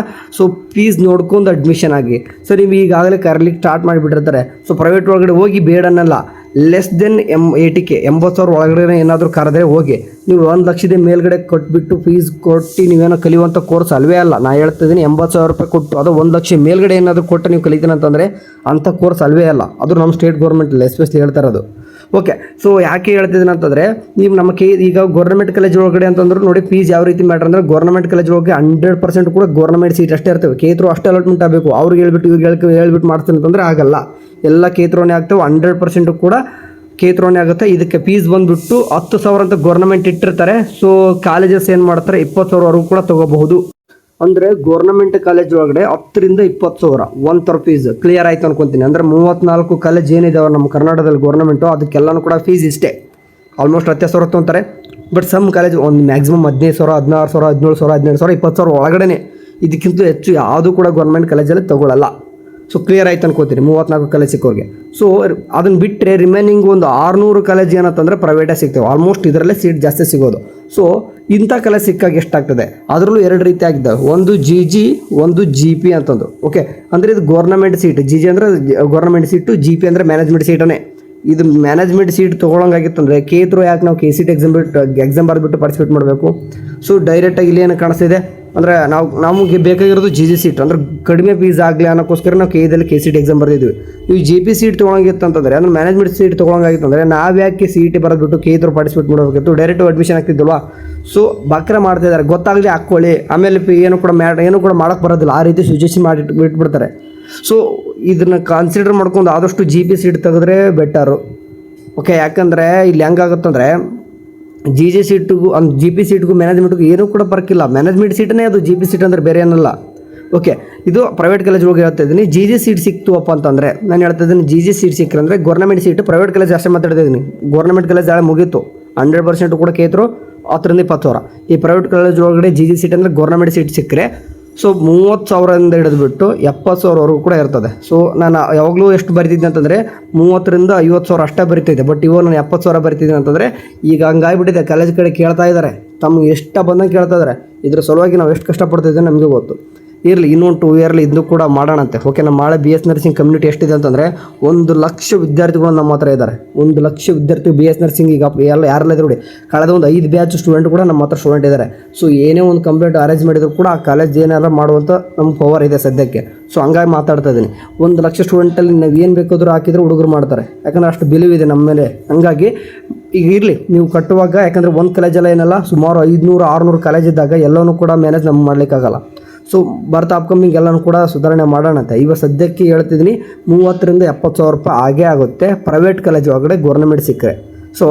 Speaker 1: ಫೀಸ್ ನೋಡ್ಕೊಂಡು ಅಡ್ಮಿಷನ್ ಆಗಿ. ನೀವು ಈಗಾಗಲೇ ಕರೀಲಿಕ್ಕೆ ಸ್ಟಾರ್ಟ್ ಮಾಡಿಬಿಟ್ಟಿರ್ತಾರೆ. ಪ್ರೈವೇಟ್ ಒಳಗಡೆ ಹೋಗಿ ಬೇಡನ್ನಲ್ಲ, ಲೆಸ್ ದೆನ್ 80K 80,000 ಒಳಗಡೆ ಏನಾದರೂ ಕರೆದ್ರೆ ಹೋಗಿ. ನೀವು 1 ಲಕ್ಷದ ಮೇಲ್ಗಡೆ ಕೊಟ್ಬಿಟ್ಟು ಫೀಸ್ ಕೊಟ್ಟು ನೀವೇನೋ ಕಲಿಯುವಂಥ ಕೋರ್ಸ್ ಅಲ್ವೇ ಅಲ್ಲ. ನಾನು ಹೇಳ್ತಿದ್ದೀನಿ 80,000 ರೂಪಾಯಿ ಕೊಟ್ಟು ಅದು 1 ಲಕ್ಷ ಮೇಲ್ಗಡೆ ಏನಾದರೂ ಕೊಟ್ಟು ನೀವು ಕಲಿತೀನಿ ಅಂತಂದರೆ ಅಂಥ ಕೋರ್ಸ್ ಅಲ್ವೇ ಅಲ್ಲ. ಅದು ನಮ್ಮ ಸ್ಟೇಟ್ ಗೌರ್ಮೆಂಟಲ್ಲಿ ಎಸ್ಪೆಷಲಿ ಹೇಳ್ತಾ ಇರೋದು. ಓಕೆ, ಸೊ ಯಾಕೆ ಹೇಳ್ತಿದ್ದೀನಿ ಅಂತಂದರೆ ನೀವು ನಮ್ಮ ಈಗ ಗೌರ್ಮೆಂಟ್ ಕಾಲೇಜ್ ಒಳಗಡೆ ಅಂತಂದ್ರೆ ನೋಡಿ ಫೀಸ್ ಯಾವ ರೀತಿ ಮ್ಯಾಟ್ರ್ ಅಂದರೆ ಗೌರ್ಮೆಂಟ್ ಕಾಲೇಜ್ ಒಳಗೆ 100% ಕೂಡ ಗೌರ್ಮೆಂಟ್ ಸೀಟ್ ಅಷ್ಟೇ ಇರ್ತವೆ. ಕೇತ್ರು ಅಷ್ಟೇ ಅಲಾಟ್ಮೆಂಟ್ ಆಗಬೇಕು. ಅವ್ರಿಗೆ ಹೇಳ್ಬಿಟ್ಟು ಇವ್ರಿಗೆ ಹೇಳ್ಬಿಟ್ಟು ಮಾಡ್ತೀನಿ ಅಂತಂದರೆ ಆಗಲ್ಲ. ಎಲ್ಲ ಕೇತ್ರೋನೇ ಆಗ್ತವೆ. 100% ಕೂಡ ಕೇತ್ರೋನೇ ಆಗುತ್ತೆ. ಇದಕ್ಕೆ ಫೀಸ್ ಬಂದುಬಿಟ್ಟು 10,000 ಅಂತ ಗೌರ್ಮೆಂಟ್ ಇಟ್ಟಿರ್ತಾರೆ. ಸೊ ಕಾಲೇಜಸ್ ಏನು ಮಾಡ್ತಾರೆ 20,000ವರೆಗೂ ಕೂಡ ತೊಗೋಬಹುದು. ಅಂದರೆ ಗೌರ್ಮೆಂಟ್ ಕಾಲೇಜ್ ಒಳಗಡೆ 10,000 to 20,000 ಒಂದು ಥರ ಫೀಸ್ ಕ್ಲಿಯರ್ ಆಯ್ತು ಅನ್ಕೊತೀನಿ. ಅಂದರೆ 34 ಕಾಲೇಜ್ ಏನಿದಾವೆ ನಮ್ಮ ಕರ್ನಾಟಕದಲ್ಲಿ ಗೌರ್ಮೆಂಟು ಅದಕ್ಕೆಲ್ಲನೂ ಕೂಡ ಫೀಸ್ ಇಷ್ಟೇ. ಆಲ್ಮೋಸ್ಟ್ 10,000 ತೊಗೊತಾರೆ. ಬಟ್ ಸಮ್ ಕಾಲೇಜ್ ಒಂದು ಮ್ಯಾಕ್ಸಿಮಮ್ 15,000, 16,000, 17,000, 18,000, 20,000 ಒಳಗಡೆ. ಇದಕ್ಕಿಂತ ಹೆಚ್ಚು ಯಾವುದೂ ಕೂಡ ಗೌರ್ಮೆಂಟ್ ಕಾಲೇಜಲ್ಲಿ ತೊಗೊಳ್ಳಲ್ಲ. ಸೊ ಕ್ಲಿಯರ್ ಆಯ್ತು ಅನ್ಕೋತೀನಿ 34 ಕಾಲೇಜ್ ಸಿಕ್ಕೋರಿಗೆ. ಸೊ ಅದನ್ನು ಬಿಟ್ಟರೆ ರಿಮೈನಿಂಗ್ ಒಂದು 600 ಕಾಲೇಜ್ ಏನಂತಂದರೆ ಪ್ರೈವೇಟೇ ಸಿಗ್ತವೆ. ಆಲ್ಮೋಸ್ಟ್ ಇದರಲ್ಲೇ ಸೀಟ್ ಜಾಸ್ತಿ ಸಿಗೋದು. ಸೊ ಇಂಥ ಕಾಲೇಜ್ ಸಿಕ್ಕಾಗ ಎಷ್ಟಾಗ್ತದೆ? ಅದರಲ್ಲೂ 2 ರೀತಿ ಆಗಿದ್ದಾವೆ. ಒಂದು GG, ಒಂದು GP ಅಂತಂದು. ಓಕೆ, ಅಂದರೆ ಇದು ಗೌರ್ಮೆಂಟ್ ಸೀಟ್. GG ಅಂದರೆ ಗೌರ್ಮೆಂಟ್ ಸೀಟು, GP ಅಂದರೆ ಮ್ಯಾನೇಜ್ಮೆಂಟ್ ಸೀಟನೇ. ಇದು ಮ್ಯಾನೇಜ್ಮೆಂಟ್ ಸೀಟ್ ತೊಗೊಳಂಗಾಗಿತ್ತಂದರೆ KTRO ಯಾಕೆ ನಾವು KCET ಎಕ್ಸಾಮ್ ಬರೆದ್ಬಿಟ್ಟು ಪಾರ್ಟಿಸಿಪೇಟ್ ಮಾಡಬೇಕು? ಸೊ ಡೈರೆಕ್ಟಾಗಿ ಇಲ್ಲಿ ಏನು ಕಾಣಿಸ್ತಿದೆ ಅಂದರೆ ನಮಗೆ ಬೇಕಾಗಿರೋದು GG ಸೀಟ್ ಅಂದರೆ ಕಡಿಮೆ ಫೀಸ್ ಆಗಲಿ ಅನ್ನೋಕ್ಕೋಸ್ಕರ ನಾವು KEದಲ್ಲಿ KCET ಎಕ್ಸಾಮ್ ಬರೆದಿದ್ವಿ. ನೀವು GP ಸೀಟ್ ತೊಗೊಳಂಗಿತ್ತಂತಂದರೆ ಅಂದರೆ ಮ್ಯಾನೇಜ್ಮೆಂಟ್ ಸೀಟ್ ತೊಗೊಳಂಗಾಗಿತ್ತಂದರೆ ನಾವು ಯಾಕೆ CET ಬರೆದ್ಬಿಟ್ಟು KTRO ಪಾರ್ಟಿಸಿಪೇಟ್ ಮಾಡಬೇಕಿತ್ತು? ಡೈರೆಕ್ಟ್ ಅಡ್ಮಿಷನ್ ಆಗ್ತಿದ್ದಲ್ವಾ? ಸೊ ಬಕ್ರ ಮಾಡ್ತಿದ್ದಾರೆ. ಗೊತ್ತಾಗಲಿ ಹಾಕ್ಕೊಳ್ಳಿ, ಆಮೇಲೆ ಏನು ಕೂಡ ಮಾಡೋಕ್ಕೆ ಬರೋದಿಲ್ಲ. ಆ ರೀತಿ ಸಿಚುವೇಶನ್ ಮಾಡಿ ಬಿಟ್ಬಿಡ್ತಾರೆ. ಸೊ ಇದನ್ನು ಕನ್ಸಿಡರ್ ಮಾಡ್ಕೊಂಡು ಆದಷ್ಟು GP ಸೀಟ್ ತೆಗೆದ್ರೆ ಬೆಟರು. ಓಕೆ, ಯಾಕಂದರೆ ಇಲ್ಲಿ ಹೆಂಗಾಗುತ್ತಂದರೆ GG ಸೀಟಿಗೂ GP ಸೀಟ್ಗೂ ಮ್ಯಾನೇಜ್ಮೆಂಟ್ಗೂ ಏನೂ ಕೂಡ ಬರ್ಕಿಲ್ಲ. ಮ್ಯಾನೇಜ್ಮೆಂಟ್ ಸೀಟನೇ ಅದು, GP ಸೀಟ್ ಅಂದರೆ ಬೇರೆ ಏನಲ್ಲ. ಓಕೆ, ಇದು ಪ್ರೈವೇಟ್ ಕಾಲೇಜ್ ಹೋಗಿ ಹೇಳ್ತಾ ಇದ್ದೀನಿ. GG ಸೀಟ್ ಸಿಕ್ತುವಪ್ಪ ಅಂತಂದರೆ ನಾನು ಹೇಳ್ತಾ ಇದ್ದೀನಿ GG ಸೀಟ್ ಸಿಕ್ಕರೆ ಅಂದರೆ ಗೌರ್ಮೆಂಟ್ ಸೀಟು. ಪ್ರೈವೇಟ್ ಕಾಲೇಜ್ ಅಷ್ಟೇ ಮಾತಾಡ್ತಾ ಇದ್ದೀನಿ. ಗೌರ್ಮೆಂಟ್ ಕಾಲೇಜ್ ನಾಳೆ ಮುಗೀತು. 100% ಕೂಡ ಕೇತರು 10,000 to 20,000. ಈ ಪ್ರೈವೇಟ್ ಕಾಲೇಜ್ ಒಳಗಡೆ GG ಸೀಟ್ ಅಂದರೆ ಗೌರ್ಮೆಂಟ್ ಸೀಟ್ ಸಿಕ್ಕರೆ ಸೊ 30,000 ಹಿಡಿದ್ಬಿಟ್ಟು 70,000ವರೆಗೂ ಕೂಡ ಇರ್ತದೆ. ಸೊ ನಾನು ಯಾವಾಗಲೂ ಎಷ್ಟು ಬರಿತಿದ್ದೆ ಅಂತಂದರೆ 30,000 to 50,000 ಅಷ್ಟೇ ಬರಿತಿದ್ದೆ. ಬಟ್ ಇವಾಗ ನಾನು 70,000 ಬರಿತಿದ್ದೀನಿ ಅಂತಂದರೆ ಈಗ ಹಂಗಾಗ್ಬಿಟ್ಟಿದೆ. ಕಾಲೇಜ್ ಕಡೆ ಕೇಳ್ತಾ ಇದ್ದಾರೆ, ತಮ್ಗೆ ಎಷ್ಟು ಬಂದಂಗೆ ಕೇಳ್ತಾ ಇದ್ದಾರೆ. ಇದ್ರ ಸಲುವಾಗಿ ನಾವು ಎಷ್ಟು ಕಷ್ಟಪಡ್ತಿದ್ದೆ ನಮಗೆ ಗೊತ್ತು. ಇರಲಿ, ಇನ್ನೊಂದು 2 ಇಯರ್ಲಿ ಇದನ್ನು ಕೂಡ ಮಾಡೋಣಂತೆ. ಓಕೆ, ನಮ್ಮ ನಾಳೆ BS ನರ್ಸಿಂಗ್ ಕಮ್ಯುನಿಟಿ ಎಷ್ಟಿದೆ ಅಂತಂದರೆ 1 ಲಕ್ಷ ವಿದ್ಯಾರ್ಥಿಗಳು ನಮ್ಮ ಹತ್ರ ಇದ್ದಾರೆ. 1 ಲಕ್ಷ ವಿದ್ಯಾರ್ಥಿ BS ನರ್ಸಿಂಗ್ ಈಗ ಯಾರೆಲ್ಲ ಇದ್ರು ನೋಡಿ. ಕಳೆದ ಒಂದು 5 ಬ್ಯಾಚ್ ಸ್ಟೂಡೆಂಟ್ ಕೂಡ ನಮ್ಮ ಹತ್ರ ಸ್ಟೂಡೆಂಟ್ ಇದ್ದಾರೆ. ಸೊ ಏನೇ ಒಂದು ಕಂಪ್ಲೇಂಟ್ ಅರೇಂಜ್ ಮಾಡಿದ್ರು ಕೂಡ ಆ ಕಾಲೇಜ್ ಏನಾರ ಮಾಡುವಂಥ ನಮ್ಮ ಪವರ್ ಇದೆ ಸದ್ಯಕ್ಕೆ. ಸೊ ಹಂಗಾಗಿ ಮಾತಾಡ್ತಾ ಇದ್ದೀನಿ. 1 ಲಕ್ಷ ಸ್ಟೂಡೆಂಟಲ್ಲಿ ನಾವು ಏನು ಬೇಕಾದರೂ ಹಾಕಿದ್ರೆ ಹುಡುಗರು ಮಾಡ್ತಾರೆ. ಯಾಕಂದರೆ ಅಷ್ಟು ಬಿಲೀವ್ ಇದೆ ನಮ್ಮ ಮೇಲೆ. ಹಂಗಾಗಿ ಈಗ ಇರಲಿ, ನೀವು ಕಟ್ಟುವಾಗ ಯಾಕಂದರೆ ಒಂದು ಕಾಲೇಜೆಲ್ಲ ಏನಲ್ಲ, ಸುಮಾರು 500-600 ಕಾಲೇಜ್ ಇದ್ದಾಗ ಎಲ್ಲವೂ ಕೂಡ ಮ್ಯಾನೇಜ್ ನಮ್ಗೆ ಮಾಡಲಿಕ್ಕಾಗಲ್ಲ. ಸೊ ಬರ್ತಾ ಅಪ್ಕಮಿಂಗ್ ಎಲ್ಲನೂ ಕೂಡ ಸುಧಾರಣೆ ಮಾಡೋಣ ಅಂತ ಇವಾಗ ಸದ್ಯಕ್ಕೆ ಹೇಳ್ತಿದ್ದೀನಿ. 30,000 to 70,000 ರೂಪಾಯಿ ಆಗೇ ಆಗುತ್ತೆ ಪ್ರೈವೇಟ್ ಕಾಲೇಜ್ ಒಳಗಡೆ ಗೌರ್ಮೆಂಟ್ ಸಿಕ್ಕರೆ. ಸೊ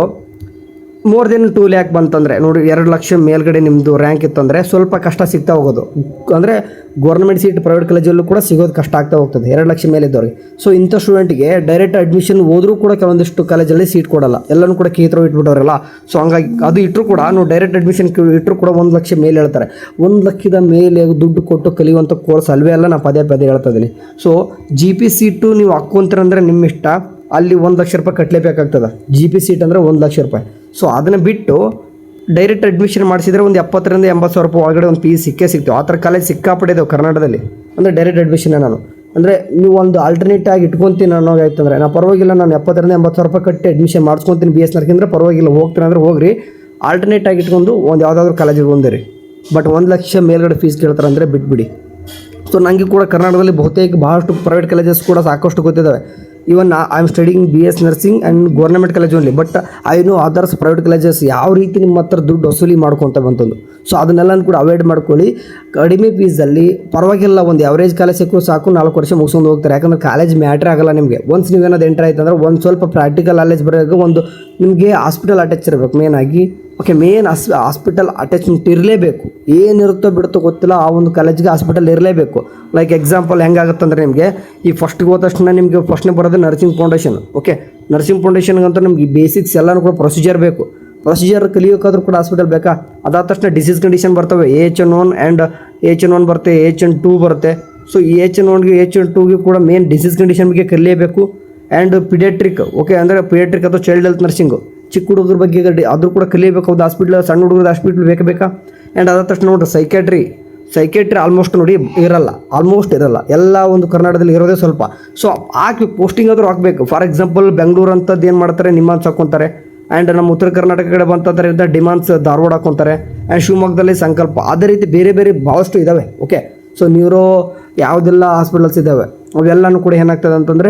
Speaker 1: ಮೋರ್ ದೆನ್ 2 lakh ಬಂತಂದರೆ ನೋಡಿ, 2 ಲಕ್ಷ ಮೇಲ್ಗಡೆ ನಿಮ್ಮದು ರ್ಯಾಂಕ್ ಇತ್ತಂದರೆ ಸ್ವಲ್ಪ ಕಷ್ಟ ಸಿಗ್ತಾ ಹೋಗೋದು. ಅಂದರೆ ಗೌರ್ಮೆಂಟ್ ಸೀಟ್ ಪ್ರೈವೇಟ್ ಕಾಲೇಜಲ್ಲೂ ಕೂಡ ಸಿಗೋದು ಕಷ್ಟ ಆಗ್ತಾ ಹೋಗ್ತದೆ 2 ಲಕ್ಷ ಮೇಲಿದ್ದವ್ರಿಗೆ. ಸೊ ಇಂಥ ಸ್ಟೂಡೆಂಟ್ಗೆ ಡೈರೆಕ್ಟ್ ಅಡ್ಮಿಷನ್ ಹೋದರೂ ಕೂಡ ಕೆಲವೊಂದಿಷ್ಟು ಕಾಲೇಜಲ್ಲಿ ಸೀಟ್ ಕೊಡಲ್ಲ. ಎಲ್ಲನೂ ಕೂಡ ಕೇತರು ಇಟ್ಬಿಟ್ಟವ್ರಲ್ಲ. ಸೊ ಹಂಗಾಗಿ ಅದು ಇಟ್ಟರು ಕೂಡ ನೀವು ಡೈರೆಕ್ಟ್ ಅಡ್ಮಿಷನ್ ಇಟ್ಟರು ಕೂಡ 1 ಲಕ್ಷ ಮೇಲೆ ಹೇಳ್ತಾರೆ. 1 ಲಕ್ಷದ ಮೇಲೆ ದುಡ್ಡು ಕೊಟ್ಟು ಕಲಿಯುವಂಥ ಕೋರ್ಸ್ ಅಲ್ವೇ ಅಲ್ಲ. ನಾನು ಪದೇ ಹೇಳ್ತಾ ಇದ್ದೀನಿ. ಸೊ GP ಸೀಟು ನೀವು ಹಾಕ್ಕೊಂತೀರಂದರೆ ನಿಮ್ಮ ಇಷ್ಟ. ಅಲ್ಲಿ 1 ಲಕ್ಷ ರೂಪಾಯಿ ಕಟ್ಟಲೇಬೇಕಾಗ್ತದೆ. GP ಸೀಟ್ ಅಂದರೆ 1 ಲಕ್ಷ ರೂಪಾಯಿ. ಸೊ ಅದನ್ನು ಬಿಟ್ಟು ಡೈರೆಕ್ಟ್ ಅಡ್ಮಿಷನ್ ಮಾಡಿಸಿದ್ರೆ ಒಂದು 70,000 to 80,000 ರೂಪಾಯಿ ಒಳಗಡೆ ಒಂದು ಫೀಸ್ ಸಿಗ್ತವೆ. ಆ ಥರ ಕಾಲೇಜ್ ಸಿಕ್ಕಾಪಟ್ಟಿದ್ದಾವೆ ಕರ್ನಾಟಕದಲ್ಲಿ. ಅಂದರೆ ಡೈರೆಕ್ಟ್ ಅಡ್ಮಿಷನ್ ನಾನು ಅಂದರೆ ನೀವು ಒಂದು ಆಲ್ಟರ್ನೇಟ್ ಆಗಿ ಇಟ್ಕೊತೀನಿ ಅನ್ನೋಗಾಯ್ತಂದರೆ ನಾನು ಪರವಾಗಿಲ್ಲ, ನಾನು 70,000 to 80,000 ರೂಪಾಯಿ ಕಟ್ಟಿ ಅಡ್ಮಿಷನ್ ಮಾಡಿಸ್ಕೊತೀನಿ BS ನರ್ಸಿಂಗ್ ಅಂದರೆ ಪರವಾಗಿಲ್ಲ, ಹೋಗ್ತೀನಿ ಅಂದರೆ ಹೋಗ್ರಿ. ಆಲ್ಟರ್ನೇಟ್ ಆಗಿ ಇಟ್ಕೊಂಡು ಒಂದು ಯಾವುದಾದ್ರೂ ಕಾಲೇಜಿಗೆ ಬಂದಿರಿ. ಬಟ್ 1 ಲಕ್ಷ ಮೇಲ್ಗಡೆ ಫೀಸ್ ಕೇಳ್ತಾರೆ ಅಂದರೆ ಬಿಟ್ಬಿಡಿ. ಸೊ ನನಗೆ ಕೂಡ ಕರ್ನಾಟಕದಲ್ಲಿ ಬಹುತೇಕ ಬಹಳಷ್ಟು ಪ್ರೈವೇಟ್ ಕಾಲೇಜಸ್ ಕೂಡ ಸಾಕಷ್ಟು ಗೊತ್ತಿದ್ದಾವೆ. Even I am studying BS ನರ್ಸಿಂಗ್ and government college only. But I know others private colleges ಯಾವ ರೀತಿ ನಿಮ್ಮ ಹತ್ರ ದುಡ್ಡು ವಸೂಲಿ ಮಾಡ್ಕೊತ ಬಂತಂದು. ಸೊ ಅದನ್ನೆಲ್ಲ ಕೂಡ ಅವಾಯ್ಡ್ ಮಾಡ್ಕೊಳ್ಳಿ. ಕಡಿಮೆ ಫೀಸಲ್ಲಿ ಪರವಾಗಿಲ್ಲ, ಒಂದು ಅವರೇಜ್ ಕಾಲೇಜ್ ಸಿಕ್ಕರು ಸಾಕು, 4 ವರ್ಷ ಮುಗಿಸ್ಕೊಂಡು ಹೋಗ್ತಾರೆ. ಯಾಕಂದರೆ ಕಾಲೇಜ್ ಮ್ಯಾಟ್ರ್ ಆಗಲ್ಲ ನಿಮಗೆ. ಒನ್ಸ್ ನೀವೇನಾದ್ರು ಎಂಟ್ರ್ ಆಯ್ತು ಅಂದರೆ ಒಂದು ಸ್ವಲ್ಪ ಪ್ರಾಕ್ಟಿಕಲ್ ನಾಲೆಜ್ ಬರೋದು, ಒಂದು ನಿಮಗೆ ಹಾಸ್ಪಿಟಲ್ ಅಟ್ಯಾಚ್ ಇರಬೇಕು ಮೇನ್ ಆಗಿ. ಓಕೆ, ಮೇನ್ ಹಾಸ್ಪಿಟಲ್ ಅಟ್ಯಾಚ್ಮೆಂಟ್ ಇರಲೇಬೇಕು. ಏನಿರುತ್ತೋ ಬಿಡುತ್ತೋ ಗೊತ್ತಿಲ್ಲ, ಆ ಒಂದು ಕಾಲೇಜಿಗೆ ಹಾಸ್ಪಿಟಲ್ ಇರಲೇಬೇಕು. ಲೈಕ್ ಎಕ್ಸಾಂಪಲ್ ಹೆಂಗಾಗುತ್ತಂದರೆ ನಿಮಗೆ ಈ ಫಸ್ಟ್ಗೆ ಹೋದ ತಕ್ಷಣ ನಿಮಗೆ ಫಸ್ಟ್ನೇ ಬರೋದು ನರ್ಸಿಂಗ್ ಫೌಂಡೇಶನ್. ಓಕೆ, ನರ್ಸಿಂಗ್ ಫೌಂಡೇಶನ್ಗಂತೂ ನಿಮಗೆ ಬೇಸಿಕ್ಸ್ ಎಲ್ಲನೂ ಕೂಡ ಪ್ರೊಸೀಜರ್ ಬೇಕು. ಪ್ರೊಸೀಜರ್ ಕಲಿಯೋಕ್ಕಾದ್ರೂ ಕೂಡ ಹಾಸ್ಪಿಟಲ್ ಬೇಕಾ? ಅದಾದ ತಕ್ಷಣ ಡಿಸೀಸ್ ಕಂಡೀಷನ್ ಬರ್ತವೆ. AH1 ಆ್ಯಂಡ್ AH1 ಬರುತ್ತೆ, AH2 ಬರುತ್ತೆ. ಸೊ ಈ AH1ಗೆ AH2ಗೆ ಕೂಡ ಮೇನ್ ಡಿಸೀಸ್ ಕಂಡೀಷನ್ ಬಗ್ಗೆ ಕಲಿಯಬೇಕು. ಆ್ಯಂಡ್ ಪಿಡಿಯಾಟ್ರಿಕ್, ಓಕೆ, ಅಂದರೆ ಪಿಡಿಯಾಟ್ರಿಕ್ ಅಥವಾ ಚೈಲ್ಡ್ ಹೆಲ್ತ್ ನರ್ಸಿಂಗು, ಚಿಕ್ಕ ಹುಡುಗರ ಬಗ್ಗೆ ಅದು ಕೂಡ ಕಲಿಯಬೇಕು. ಹೌದು, ಹಾಸ್ಪಿಟ್ಲ್ ಸಣ್ಣ ಹುಡುಗರ ಹಾಸ್ಪಿಟ್ಲ್ ಬೇಕಾ. ಆ್ಯಂಡ್ ಅದಾದ ತಕ್ಷಣ ನೋಡ್ರಿ ಸೈಕ್ಯಾಟ್ರಿ. ಸೈಕೇಟ್ರಿ ಆಲ್ಮೋಸ್ಟ್ ನೋಡಿ ಆಲ್ಮೋಸ್ಟ್ ಇರಲ್ಲ, ಎಲ್ಲ ಒಂದು ಕರ್ನಾಟಕದಲ್ಲಿ ಇರೋದೇ ಸ್ವಲ್ಪ. ಸೊ ಹಾಕ್ಬೇಕು, ಪೋಸ್ಟಿಂಗ್ ಆದರೂ ಹಾಕಬೇಕು. ಫಾರ್ ಎಕ್ಸಾಂಪಲ್ ಬೆಂಗಳೂರು ಅಂಥದ್ದು ಏನು ಮಾಡ್ತಾರೆ, ನಿಮ್ಮಾನ್ಸ್ ಹಾಕ್ಕೊಂತಾರೆ. ಆ್ಯಂಡ್ ನಮ್ಮ ಉತ್ತರ ಕರ್ನಾಟಕ ಕಡೆ ಬಂತಂದ್ರೆ ಡಿಮಾನ್ಸ್ ಧಾರವಾಡ ಹಾಕ್ಕೊಂತಾರೆ. ಆ್ಯಂಡ್ ಶಿವಮೊಗ್ಗದಲ್ಲಿ ಸಂಕಲ್ಪ, ಅದೇ ರೀತಿ ಬೇರೆ ಬೇರೆ ಭಾಳಷ್ಟು ಇದ್ದಾವೆ. ಓಕೆ, ಸೊ ನ್ಯೂರೋ ಯಾವುದೆಲ್ಲ ಹಾಸ್ಪಿಟಲ್ಸ್ ಇದ್ದಾವೆ ಅವೆಲ್ಲನೂ ಕೂಡ ಏನಾಗ್ತದೆ ಅಂತಂದರೆ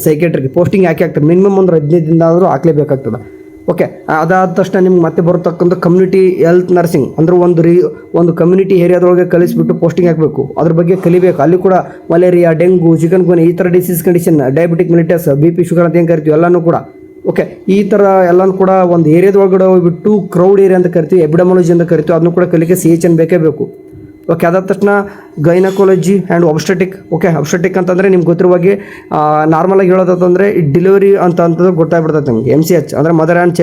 Speaker 1: ಸೈಕೇಟ್ರಿಗೆ ಪೋಸ್ಟಿಂಗ್ ಹಾಕ್ತಾರೆ. ಮಿನಿಮಮ್ ಒಂದು 15 ದಿನ ಆದರೂ ಹಾಕ್ಲೇಬೇಕಾಗ್ತದೆ. ಓಕೆ, ಅದಾದ ತಕ್ಷಣ ನಿಮ್ಗೆ ಮತ್ತೆ ಬರತಕ್ಕಂಥ ಕಮ್ಯುನಿಟಿ ಹೆಲ್ತ್ ನರ್ಸಿಂಗ್ ಅಂದ್ರೆ ಒಂದು ಕಮ್ಯುನಿಟಿ ಏರಿಯಾದೊಳಗೆ ಕಳಿಸ್ಬಿಟ್ಟು ಪೋಸ್ಟಿಂಗ್ ಹಾಕಬೇಕು. ಅದ್ರ ಬಗ್ಗೆ ಕಲಿಬೇಕು. ಅಲ್ಲಿ ಕೂಡ ಮಲೇರಿಯಾ, ಡೆಂಗು, ಚಿಕನ್ ಗುನ್ಯಾ ಈ ಥರ disease condition, diabetic mellitus, BP, sugar ಅಂತ ಏನು ಕರಿತೀವಿ ಎಲ್ಲನೂ ಕೂಡ. ಓಕೆ, ಈ ಥರ ಎಲ್ಲನೂ ಕೂಡ ಒಂದು ಏರಿಯಾದೊಳಗಡೆ ಹೋಗ್ಬಿಟ್ಟು ಕ್ರೌಡ್ ಏರಿಯಾ ಅಂತ ಕರಿತೀವಿ, ಎಪಿಡೆಮಾಲಜಿ ಅಂತ ಕರಿತೀವಿ, ಅದನ್ನು ಕೂಡ ಕಲಿಕೆ CHN ಬೇಕೇ ಬೇಕು. ಓಕೆ, ಅದಾದ ತಕ್ಷಣ ಗೈನಕಾಲಜಿ ಆ್ಯಂಡ್ ಒಬ್ಸ್ಟೆಟಿಕ್. ಓಕೆ, ಒಬ್ಸ್ಟೆಟಿಕ್ ಅಂತಂದರೆ ನಿಮ್ಗೆ ಗೊತ್ತಿರುವಾಗೆ ನಾರ್ಮಲಾಗಿ ಹೇಳೋದಂತಂದರೆ ಈ ಡೆಲಿವರಿ ಅಂತಂದ್ರೆ ಗೊತ್ತಾಗ್ಬಿಡ್ತೈತೆ ನಿಮಗೆ. MCH ಅಂದರೆ ಮದರ್ ಆ್ಯಂಡ್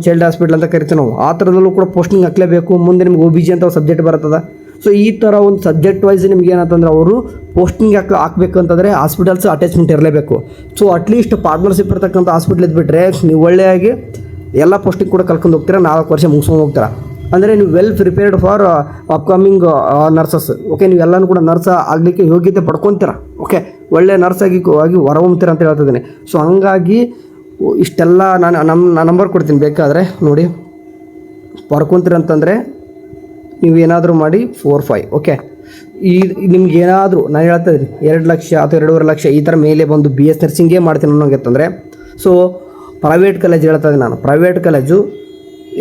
Speaker 1: ಚೈಲ್ಡ್ ಹಾಸ್ಪಿಟಲ್ ಅಂತ ಕರಿತೀವಿ ನಾವು. ಆ ಥರದಲ್ಲೂ ಕೂಡ ಪೋಸ್ಟಿಂಗ್ ಹಾಕಲೇಬೇಕು. ಮುಂದೆ ನಿಮ್ಗೆ OBG ಅಂತ ಸಬ್ಜೆಕ್ಟ್ ಬರ್ತದೆ. ಸೊ ಈ ಥರ ಒಂದು ಸಬ್ಜೆಕ್ಟ್ ವೈಸ್ ನಿಮ್ಗೆ ಏನಂತಂದ್ರೆ ಅವರು ಪೋಸ್ಟಿಂಗ್ ಹಾಕಬೇಕು ಅಂತಂದರೆ ಹಾಸ್ಪಿಟಲ್ಸ್ ಅಟ್ಯಾಚ್ಮೆಂಟ್ ಇರಲೇಬೇಕು. ಸೊ ಅಟ್ಲೀಸ್ಟ್ ಪಾರ್ಟ್ನರ್ಶಿಪ್ ಇರ್ತಕ್ಕಂಥ ಹಾಸ್ಪಿಟ್ಲ್ ಇದ್ಬಿಟ್ರೆ ನೀವು ಒಳ್ಳೆಯಾಗಿ ಎಲ್ಲ ಪೋಸ್ಟಿಂಗ್ ಕೂಡ ಕಲ್ಕೊಂಡು ಹೋಗ್ತೀರಾ, 4 ವರ್ಷ ಮುಗಿಸ್ಕೊಂಡು ಹೋಗ್ತೀರಾ. ಅಂದರೆ ನೀವು well prepared for upcoming nurses. Okay, ನೀವೆಲ್ಲನೂ ಕೂಡ ನರ್ಸ್ ಆಗಲಿಕ್ಕೆ ಯೋಗ್ಯತೆ ಪಡ್ಕೊತೀರ. ಓಕೆ, ಒಳ್ಳೆ ನರ್ಸ್ ಆಗಿ ಹೊರಹೊಮ್ತೀರ ಅಂತ ಹೇಳ್ತಿದ್ದೀನಿ. ಸೊ ಹಂಗಾಗಿ ಇಷ್ಟೆಲ್ಲ ನಾನು ನಂಬರ್ ಕೊಡ್ತೀನಿ, ಬೇಕಾದರೆ ನೋಡಿ ಪಡ್ಕೊತೀರ ಅಂತಂದರೆ ನೀವು ಏನಾದರೂ ಮಾಡಿ 4-5. ಓಕೆ, ನಿಮ್ಗೆ ಏನಾದರೂ ನಾನು ಹೇಳ್ತಾ ಇದ್ದೀನಿ 2 ಲಕ್ಷ ಅಥವಾ 2.5 ಲಕ್ಷ ಈ ಥರ ಮೇಲೆ ಬಂದು BS ನರ್ಸಿಂಗೇ ಮಾಡ್ತೀನಿ ಅನ್ನೋಂಗಿತ್ತಂದರೆ, ಸೊ ಪ್ರೈವೇಟ್ ಕಾಲೇಜ್ ಹೇಳ್ತಾ ಇದ್ದೀನಿ ನಾನು. ಪ್ರೈವೇಟ್ ಕಾಲೇಜು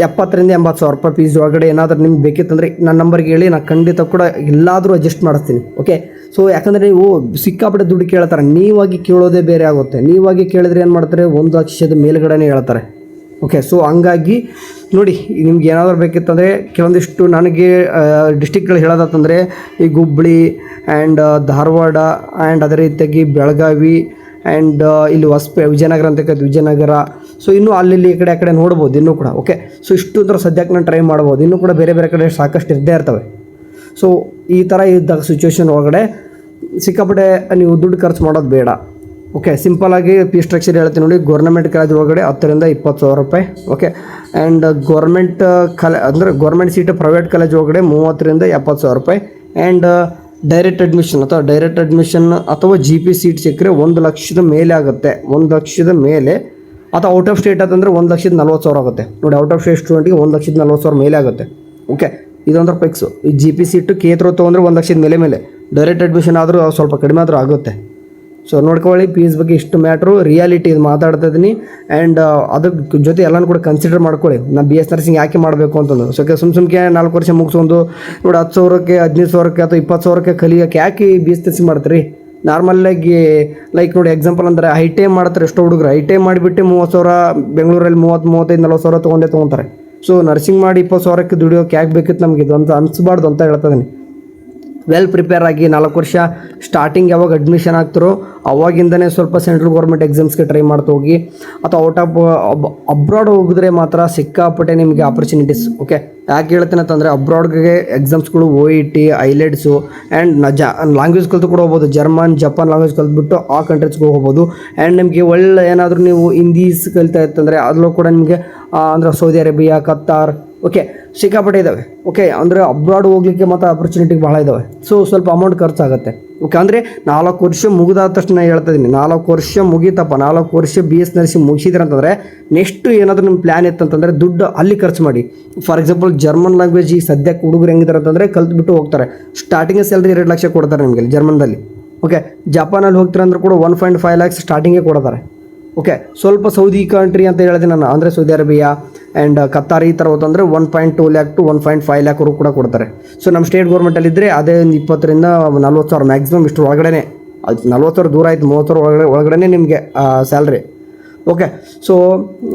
Speaker 1: 70,000 80,000 ರೂಪಾಯಿ ಫೀಸ್ ಒಳಗಡೆ ಏನಾದರೂ ನಿಮ್ಗೆ ಬೇಕಿತ್ತಂದರೆ ನನ್ನ ನಂಬರ್ಗೆ ಹೇಳಿ, ನಾನು ಖಂಡಿತ ಕೂಡ ಎಲ್ಲಾದರೂ ಅಡ್ಜಸ್ಟ್ ಮಾಡಿಸ್ತೀನಿ. ಓಕೆ, ಸೊ ಯಾಕಂದರೆ ನೀವು ಸಿಕ್ಕಾಪಟ್ಟೆ ದುಡ್ಡು ಕೇಳ್ತಾರೆ, ನೀವಾಗಿ ಕೇಳೋದೇ ಬೇರೆ ಆಗುತ್ತೆ. ನೀವಾಗಿ ಕೇಳಿದ್ರೆ ಏನು ಮಾಡ್ತಾರೆ, 1 ಲಕ್ಷದ ಮೇಲ್ಗಡೆನೇ ಹೇಳ್ತಾರೆ. ಓಕೆ, ಸೊ ಹಂಗಾಗಿ ನೋಡಿ, ನಿಮ್ಗೆ ಏನಾದರೂ ಬೇಕಿತ್ತಂದರೆ ಕೆಲವೊಂದಿಷ್ಟು ನನಗೆ ಡಿಸ್ಟಿಕ್ಗಳು ಹೇಳೋದಂತಂದರೆ ಈ ಹುಬ್ಬಳ್ಳಿ ಆ್ಯಂಡ್ ಧಾರವಾಡ ಆ್ಯಂಡ್ ಅದೇ ರೀತಿಯಾಗಿ ಬೆಳಗಾವಿ ಆ್ಯಂಡ್ ಇಲ್ಲಿ ವಿಜಯನಗರ ಅಂತ ಕರಿತೀವಿ, ವಿಜಯನಗರ. ಸೊ ಇನ್ನೂ ಅಲ್ಲಿ ಈ ಕಡೆ ಆ ಕಡೆ ನೋಡ್ಬೋದು ಇನ್ನೂ ಕೂಡ. ಓಕೆ, ಸೊ ಇಷ್ಟು ಅಂದ್ರೆ ಸದ್ಯಕ್ಕೆ ನಾನು ಟ್ರೈ ಮಾಡ್ಬೋದು. ಇನ್ನೂ ಕೂಡ ಬೇರೆ ಬೇರೆ ಕಡೆ ಸಾಕಷ್ಟು ಇದ್ದೇ ಇರ್ತವೆ. ಸೊ ಈ ಥರ ಇದ್ದಾಗ ಸಿಚುವೇಶನ್ ಒಳಗಡೆ ಸಿಕ್ಕಾಪಟ್ಟೆ ನೀವು ದುಡ್ಡು ಖರ್ಚು ಮಾಡೋದು ಬೇಡ. ಓಕೆ, ಸಿಂಪಲಾಗಿ ಫೀ ಸ್ಟ್ರಕ್ಚರ್ ಹೇಳ್ತೀನಿ ನೋಡಿ. ಗೌರ್ಮೆಂಟ್ ಕಾಲೇಜ್ ಒಳಗಡೆ 10,000 to 20,000 ರೂಪಾಯಿ. Okay, and government seat private college ಒಳಗಡೆ 30,000 to 70,000 ರೂಪಾಯಿ. ಆ್ಯಂಡ್ ಡೈರೆಕ್ಟ್ ಅಡ್ಮಿಷನ್ ಅಥವಾ GP ಸೀಟ್ ಸಿಕ್ಕರೆ 1 ಲಕ್ಷದ ಮೇಲೆ ಆಗುತ್ತೆ. 1 ಲಕ್ಷದ ಮೇಲೆ. ಅಥವಾ ಔಟ್ ಆಫ್ ಸ್ಟೇಟ್ ಅಂತಂದರೆ 1,40,000 ಆಗುತ್ತೆ ನೋಡಿ. ಔಟ್ ಆಫ್ ಸ್ಟೇಟ್ ಸ್ಟೂಡೆಂಟಿಗೆ 1,40,000 ಮೇಲೆ ಆಗುತ್ತೆ. ಓಕೆ, ಇದೊಂದ್ರೆ ಫಿಕ್ಸು. ಈ GP ಸೀಟು ಕೇತ್ರೋ ತೊಗೊಂಡ್ರೆ 1 ಲಕ್ಷದ ಮೇಲೆ. ಡೈರೆಕ್ಟ್ ಅಡ್ಮಿಷನ್ ಆದರೂ ಸ್ವಲ್ಪ ಕಡಿಮೆ ಆದರೂ ಆಗುತ್ತೆ. ಸೊ ನೋಡ್ಕೊಳ್ಳಿ, ಫೀಸ್ ಬಗ್ಗೆ ಇಷ್ಟು ಮ್ಯಾಟ್ರು ರಿಯಾಲಿಟಿ ಇದು ಮಾತಾಡ್ತಾ ಇದ್ದೀನಿ. ಆ್ಯಂಡ್ ಅದ್ರ ಜೊತೆ ಎಲ್ಲನೂ ಕೂಡ ಕನ್ಸಿಡರ್ ಮಾಡ್ಕೊಳ್ಳಿ. ನಾನು BS ನರ್ಸಿಂಗ್ ಯಾಕೆ ಮಾಡಬೇಕು ಅಂತಂದು. ಸೊ ಸುಮ್ಕೆ 4 ವರ್ಷ ಮುಗಿಸೊಂದು ನೋಡಿ 10,000ಕ್ಕೆ 15,000ಕ್ಕೆ ಅಥವಾ 20,000ಕ್ಕೆ ಕಲಿಯೋಕ್ಕೆ ಯಾಕೆ BS ನರ್ಸಿಂಗ್ ಮಾಡ್ತೀರಿ? ನಾರ್ಮಲಾಗಿ ಲೈಕ್ ನೋಡಿ ಎಕ್ಸಾಂಪಲ್ ಅಂದರೆ ITI ಮಾಡ್ತಾರೆ ಎಷ್ಟೋ ಹುಡುಗರು. ITI ಮಾಡಿಬಿಟ್ಟು 30,000 ಬೆಂಗಳೂರಲ್ಲಿ 35,000 ತೊಗೊಂತಾರೆ. ಸೊ ನರ್ಸಿಂಗ್ ಮಾಡಿ 20,000ಕ್ಕೆ ದುಡಿಯೋಕೆ ಯಾಕೆ ಬೇಕಿತ್ತು ನಮಗೆ ಇದು ಅಂತ ಅನಿಸ್ಬಾರ್ದು ಅಂತ ಹೇಳ್ತಾ ಇದ್ದೀನಿ. ವೆಲ್ ಪ್ರಿಪೇರ್ ಆಗಿ 4 ವರ್ಷ ಸ್ಟಾರ್ಟಿಂಗ್ ಯಾವಾಗ ಅಡ್ಮಿಷನ್ ಆಗ್ತಿರೋ ಅವಾಗಿಂದನೇ ಸ್ವಲ್ಪ ಸೆಂಟ್ರಲ್ ಗೌರ್ಮೆಂಟ್ ಎಕ್ಸಾಮ್ಸ್ಗೆ ಟ್ರೈ ಮಾಡ್ತಾ ಹೋಗಿ. ಅಥವಾ ಔಟ್ ಆಫ್ ಅಬ್ರಾಡ್ ಹೋಗಿದ್ರೆ ಮಾತ್ರ ಸಿಕ್ಕಾಪಟ್ಟೆ ನಿಮಗೆ ಆಪರ್ಚುನಿಟೀಸ್. ಓಕೆ, ಯಾಕೆ ಹೇಳ್ತೇನೆ ಅಂತಂದರೆ ಅಬ್ರಾಡ್ಗೆ ಎಕ್ಸಾಮ್ಸ್ಗಳು OET, ಐಲೆಟ್ಸು ಆ್ಯಂಡ್ ಲ್ಯಾಂಗ್ವೇಜ್ ಕಲಿತು ಕೂಡ ಹೋಗ್ಬೋದು. ಜರ್ಮನ್, ಜಪಾನ್ ಲ್ಯಾಂಗ್ವೇಜ್ ಕಲಿತ್ಬಿಟ್ಟು ಆ ಕಂಟ್ರೀಸ್ಗೆ ಹೋಗ್ಬೋದು. ಆ್ಯಂಡ್ ನಿಮಗೆ ಒಳ್ಳೆ ಏನಾದರೂ ನೀವು ಹಿಂದೀಸ್ ಕಲಿತಾ ಇತ್ತಂದರೆ ಅದರಲ್ಲೂ ಕೂಡ ನಿಮಗೆ ಅಂದರೆ ಸೌದಿ ಅರೇಬಿಯಾ, ಕತ್ತಾರ್. ಓಕೆ, ಸಿಕ್ಕಾಪಟ್ಟೆ ಇದ್ದಾವೆ. ಓಕೆ, ಅಂದರೆ ಅಬ್ರಾಡ್ ಹೋಗ್ಲಿಕ್ಕೆ ಮತ್ತು ಆಪರ್ಚುನಿಟಿ ಭಾಳ ಇದ್ದಾವೆ. ಸೊ ಸ್ವಲ್ಪ ಅಮೌಂಟ್ ಖರ್ಚಾಗುತ್ತೆ. ಓಕೆ, ಅಂದರೆ 4 ವರ್ಷ ಮುಗಿದಾದ ತಕ್ಷಣ ನಾನು ಹೇಳ್ತಾ ಇದ್ದೀನಿ, 4 ವರ್ಷ ಮುಗೀತಪ್ಪ, 4 ವರ್ಷ BS ನರ್ಸಿಂಗ್ ಮುಗಿಸಿದ್ರೆ ಅಂತಂದರೆ ನೆಕ್ಸ್ಟ್ ಏನಾದರೂ ನಿಮ್ಮ ಪ್ಲ್ಯಾನ್ ಇತ್ತಂತಂದರೆ ದುಡ್ಡು ಅಲ್ಲಿ ಖರ್ಚು ಮಾಡಿ. ಫಾರ್ ಎಕ್ಸಾಂಪಲ್ ಜರ್ಮನ್ ಲ್ಯಾಂಗ್ವೇಜ್ ಈ ಸದ್ಯಕ್ಕೆ ಹುಡುಗರು ಹೆಂಗಿದ್ದಾರೆ ಅಂತಂದರೆ ಕಲ್ತ್ಬಿಟ್ಟು ಹೋಗ್ತಾರೆ. ಸ್ಟಾರ್ಟಿಂಗ್ ಸ್ಯಾಲ್ರಿ 2 ಲಕ್ಷ ಕೊಡ್ತಾರೆ ನಿಮಗೆ ಜರ್ಮನ್ದಲ್ಲಿ. ಓಕೆ, ಜಪಾನಲ್ಲಿ ಹೋಗ್ತಾರೆ ಅಂದ್ರೆ ಕೂಡ 1.5 lakhs ಸ್ಟಾರ್ಟಿಂಗೇ ಕೊಡ್ತಾರೆ. ಓಕೆ, ಸ್ವಲ್ಪ ಸೌದಿ ಕಂಟ್ರಿ ಅಂತ ಹೇಳಿದೆ ನಾನು, ಅಂದರೆ ಸೌದಿ ಅರೇಬಿಯಾ ಆ್ಯಂಡ್ ಕತ್ತಾರ್ ಈ ಥರ ಹೋತಂದರೆ 1.2 lakh to 1.5 lakh ಕೂಡ ಕೊಡ್ತಾರೆ. ಸೊ ನಮ್ಮ ಸ್ಟೇಟ್ ಗೌರ್ಮೆಂಟಲ್ಲಿದ್ದರೆ ಅದೇ ಒಂದು 20,000 to 40,000 ಮ್ಯಾಕ್ಸಿಮಮ್ ಇಷ್ಟು ಒಳಗಡೆ. ಅದು 40,000 ದೂರ ಆಯಿತು, 30,000 ಒಳಗಡೆ ನಿಮಗೆ ಸ್ಯಾಲ್ರಿ. ಓಕೆ, ಸೊ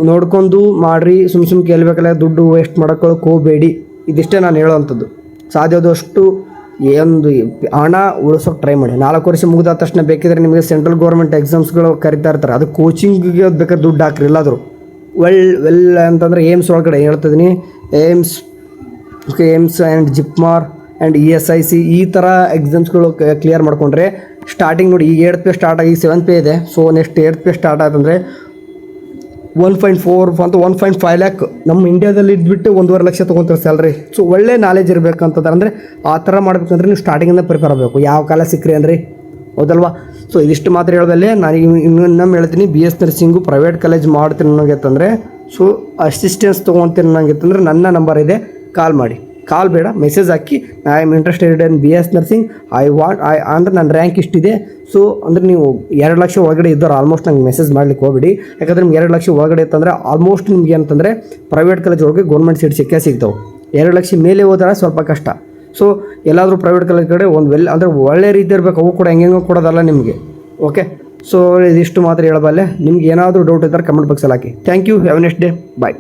Speaker 1: ನೋಡ್ಕೊಂಡು ಮಾಡಿರಿ. ಸುಮ್ಮ ಕೇಳಬೇಕಲ್ಲ, ದುಡ್ಡು ವೇಸ್ಟ್ ಮಾಡೋಕ್ಕೆ ಹೋಗಬೇಡಿ. ಇದಿಷ್ಟೇ ನಾನು ಹೇಳೋವಂಥದ್ದು. ಸಾಧ್ಯವಾದಷ್ಟು ಒಂದು ಹಣ ಉಳಿಸೋಕೆ ಟ್ರೈ ಮಾಡಿ. 4 ವರ್ಷ ಮುಗಿದ ತಕ್ಷಣ ಬೇಕಿದ್ರೆ ನಿಮಗೆ ಸೆಂಟ್ರಲ್ ಗೌರ್ಮೆಂಟ್ ಎಕ್ಸಾಮ್ಸ್ಗಳು ಕರಿತಾ ಇರ್ತಾರೆ, ಅದು ಕೋಚಿಂಗಿಗೆ ಬೇಕಾದ್ರೆ ದುಡ್ಡು ಹಾಕ್ರಿ. ಎಲ್ಲಾದರೂ ವೆಲ್ ಅಂತಂದರೆ ಏಮ್ಸ್ ಒಳಗಡೆ ಹೇಳ್ತಿದ್ದೀನಿ, ಏಮ್ಸ್ ಆ್ಯಂಡ್ ಜಿಪ್ಮಾರ್ ಆ್ಯಂಡ್ ESIC ಈ ಥರ ಎಕ್ಸಾಮ್ಸ್ಗಳು ಕ್ಲಿಯರ್ ಮಾಡಿಕೊಂಡ್ರೆ ಸ್ಟಾರ್ಟಿಂಗ್ ನೋಡಿ, ಈಗ 8th ಪೇ ಸ್ಟಾರ್ಟ್ ಆಗಿ 7th ಪೇ ಇದೆ. So next 8th pay start ಆಯ್ತಂದರೆ 1.4 ಅಂತ 1.5 ಲ್ಯಾಕ್ ನಮ್ಮ ಇಂಡಿಯಾದಲ್ಲಿ ಇದ್ಬಿಟ್ಟು 1.5 ಲಕ್ಷ ತೊಗೊತಾರೆ ಸ್ಯಾಲ್ರಿ. ಸೊ ಒಳ್ಳೆ ನಾಲೆಜ್ ಇರಬೇಕಂತಂದ್ರೆ ಅಂದರೆ ಆ ಥರ ಮಾಡ್ಬೇಕಂದ್ರೆ ನೀವು ಸ್ಟಾರ್ಟಿಂಗಿಂದ ಪ್ರಿಪೇರ್ ಆಗಬೇಕು. ಯಾವ ಕಾಲ ಸಿಕ್ಕ್ರಿ ಅಂದ್ರಿ, ಹೌದಲ್ವಾ? ಸೊ ಇದಿಷ್ಟು ಮಾತ್ರ ಹೇಳೋದಲ್ಲಿ ನಾನು ಇನ್ನೊಮ್ಮೆ ಹೇಳ್ತೀನಿ, B S nursing private college ಮಾಡ್ತೀನಿ ಅನ್ನೋಂಗಿತ್ತಂದರೆ, ಸೊ ಅಸಿಸ್ಟೆನ್ಸ್ ತೊಗೊತೀನಿ ಅನ್ನೋಂಗಿತ್ತಂದರೆ ನನ್ನ ನಂಬರ್ ಇದೆ, ಕಾಲ್ ಮಾಡಿ. ಕಾಲ್ ಬೇಡ, ಮೆಸೇಜ್ ಹಾಕಿ, I am interested in B S nursing, ಅಂದರೆ ನನ್ನ ರ್ಯಾಂಕ್ ಇಷ್ಟಿದೆ. ಸೊ ಅಂದರೆ ನೀವು 2 ಲಕ್ಷ ಒಳಗಡೆ ಇದ್ದವ್ರು ಆಲ್ಮೋಸ್ಟ್ ನಂಗೆ ಮೆಸೇಜ್ ಮಾಡ್ಲಿಕ್ಕೆ ಹೋಗ್ಬಿಡಿ. ಯಾಕಂದರೆ ನಿಮ್ಗೆ 2 ಲಕ್ಷ ಒಳಗಡೆ ಇತ್ತಂದರೆ ಆಲ್ಮೋಸ್ಟ್ ನಿಮ್ಗೆ ಏನಂತಂದರೆ ಪ್ರೈವೇಟ್ ಕಾಲೇಜ್ ಒಳಗೆ ಗೌರ್ಮೆಂಟ್ ಸೀಟ್ ಸಿಗ್ತಾವೆ. 2 ಲಕ್ಷ ಮೇಲೆ ಹೋದ್ರೆ ಸ್ವಲ್ಪ ಕಷ್ಟ. ಸೊ ಎಲ್ಲಾದರೂ ಪ್ರೈವೇಟ್ ಕಾಲೇಜ್ ಕಡೆ ಒಂದು ಅಂದರೆ ಒಳ್ಳೆ ರೀತಿ ಇರಬೇಕು. ಅವು ಕೂಡ ಹೆಂಗೆಂಗೋ ಕೊಡೋದಲ್ಲ ನಿಮಗೆ. ಓಕೆ, ಸೊ ಇದಿಷ್ಟು ಮಾತ್ರ ಹೇಳಬಲ್ಲೆ. ನಿಮ್ಗೆ ಏನಾದರೂ ಡೌಟ್ ಇದ್ದರೆ ಕಮೆಂಟ್ ಬಾಕ್ಸಲ್ಲಿ ಹಾಕಿ. Thank you, have a next day, bye.